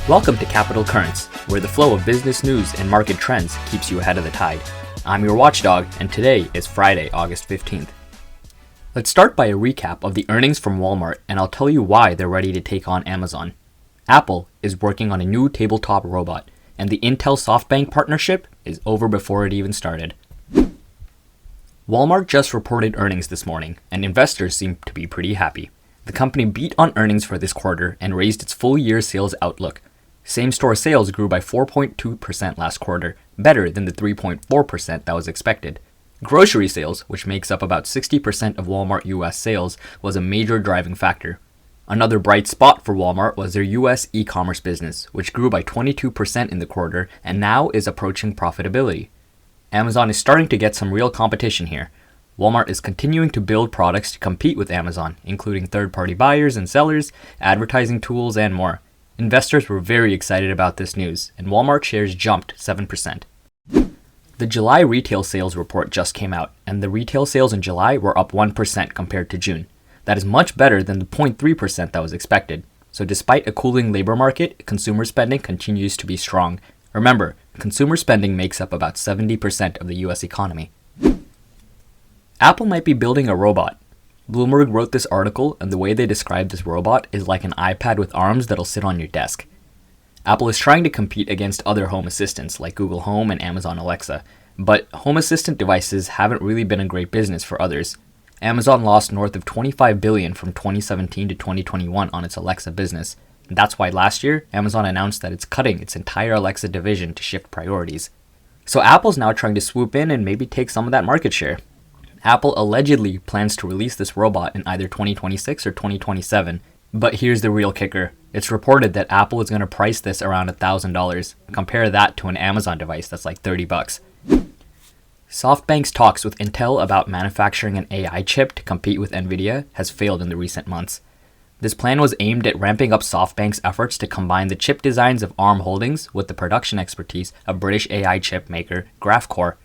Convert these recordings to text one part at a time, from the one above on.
Welcome to Capital Currents, where the flow of business news and market trends keeps you ahead of the tide. I'm your watchdog, and today is Friday, August 15th. Let's start by a recap of the earnings from Walmart, and I'll tell you why they're ready to take on Amazon. Apple is working on a new tabletop robot, and the Intel-SoftBank partnership is over before it even started. Walmart just reported earnings this morning, and investors seem to be pretty happy. The company beat on earnings for this quarter and raised its full-year sales outlook. Same-store sales grew by 4.2% last quarter, better than the 3.4% that was expected. Grocery sales, which makes up about 60% of Walmart US sales, was a major driving factor. Another bright spot for Walmart was their US e-commerce business, which grew by 22% in the quarter and now is approaching profitability. Amazon is starting to get some real competition here. Walmart is continuing to build products to compete with Amazon, including third-party buyers and sellers, advertising tools, and more. Investors were very excited about this news, and Walmart shares jumped 7%. The July retail sales report just came out, and the retail sales in July were up 1% compared to June. That is much better than the 0.3% that was expected. So despite a cooling labor market, consumer spending continues to be strong. Remember, consumer spending makes up about 70% of the US economy. Apple might be building a robot. Bloomberg wrote this article, and the way they describe this robot is like an iPad with arms that'll sit on your desk. Apple is trying to compete against other home assistants like Google Home and Amazon Alexa, but home assistant devices haven't really been a great business for others. Amazon lost north of $25 billion from 2017 to 2021 on its Alexa business. And that's why last year, Amazon announced that it's cutting its entire Alexa division to shift priorities. So Apple's now trying to swoop in and maybe take some of that market share. Apple allegedly plans to release this robot in either 2026 or 2027. But here's the real kicker. It's reported that Apple is going to price this around $1,000. Compare that to an Amazon device that's like $30. SoftBank's talks with Intel about manufacturing an AI chip to compete with Nvidia has failed in the recent months. This plan was aimed at ramping up SoftBank's efforts to combine the chip designs of ARM Holdings with the production expertise of British AI chip maker Graphcore.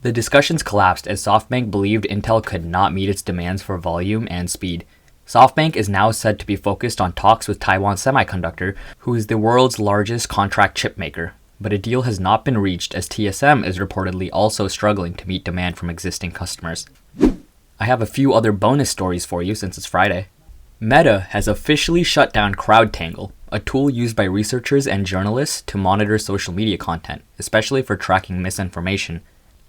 The discussions collapsed as SoftBank believed Intel could not meet its demands for volume and speed. SoftBank is now said to be focused on talks with Taiwan Semiconductor, who is the world's largest contract chip maker, but a deal has not been reached as TSM is reportedly also struggling to meet demand from existing customers. I have a few other bonus stories for you since it's Friday. Meta has officially shut down CrowdTangle, a tool used by researchers and journalists to monitor social media content, especially for tracking misinformation.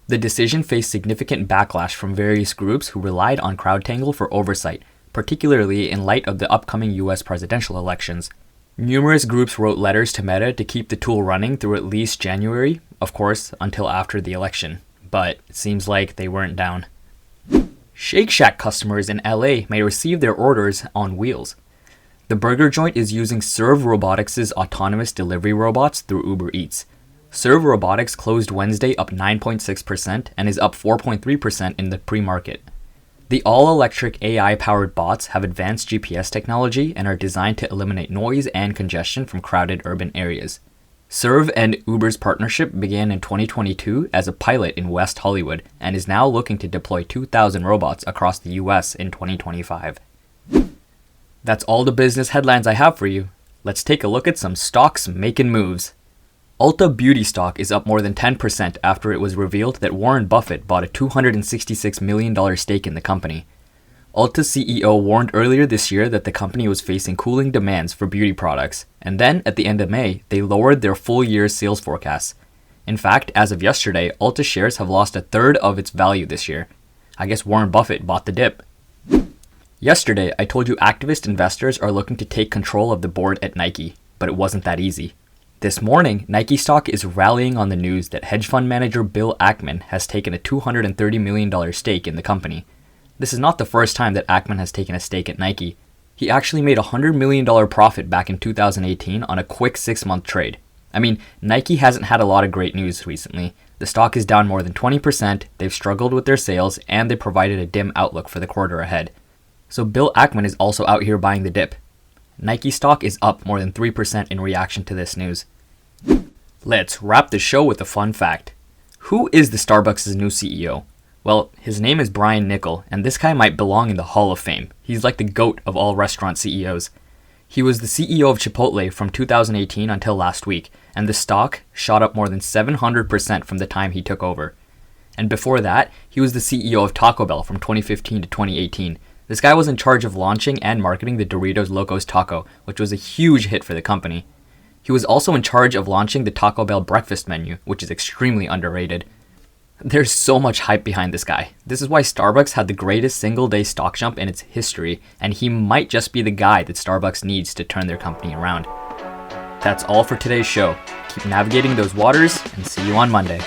The decision faced significant backlash from various groups who relied on CrowdTangle for oversight, particularly in light of the upcoming US presidential elections. Numerous groups wrote letters to Meta to keep the tool running through at least January, of course, until after the election, but it seems like they weren't down. Shake Shack customers in LA may receive their orders on wheels. The burger joint is using Serve Robotics' autonomous delivery robots through Uber Eats. Serve Robotics closed Wednesday up 9.6% and is up 4.3% in the pre-market. The all-electric AI-powered bots have advanced GPS technology and are designed to eliminate noise and congestion from crowded urban areas. Serve and Uber's partnership began in 2022 as a pilot in West Hollywood and is now looking to deploy 2,000 robots across the US in 2025. That's all the business headlines I have for you. Let's take a look at some stocks making moves. Ulta Beauty stock is up more than 10% after it was revealed that Warren Buffett bought a $266 million stake in the company. Ulta's CEO warned earlier this year that the company was facing cooling demands for beauty products, and then at the end of May, they lowered their full-year sales forecasts. In fact, as of yesterday, Ulta shares have lost a third of its value this year. I guess Warren Buffett bought the dip. Yesterday, I told you activist investors are looking to take control of the board at Nike, but it wasn't that easy. This morning, Nike stock is rallying on the news that hedge fund manager Bill Ackman has taken a $230 million stake in the company. This is not the first time that Ackman has taken a stake at Nike. He actually made a $100 million profit back in 2018 on a quick 6-month trade. I mean, Nike hasn't had a lot of great news recently. The stock is down more than 20%, they've struggled with their sales, and they provided a dim outlook for the quarter ahead. So Bill Ackman is also out here buying the dip. Nike stock is up more than 3% in reaction to this news. Let's wrap the show with a fun fact. Who is the Starbucks' new CEO? Well, his name is Brian Niccol, and this guy might belong in the Hall of Fame. He's like the GOAT of all restaurant CEOs. He was the CEO of Chipotle from 2018 until last week, and the stock shot up more than 700% from the time he took over. And before that, he was the CEO of Taco Bell from 2015 to 2018. This guy was in charge of launching and marketing the Doritos Locos Taco, which was a huge hit for the company. He was also in charge of launching the Taco Bell breakfast menu, which is extremely underrated. There's so much hype behind this guy. This is why Starbucks had the greatest single-day stock jump in its history, and he might just be the guy that Starbucks needs to turn their company around. That's all for today's show. Keep navigating those waters, and see you on Monday.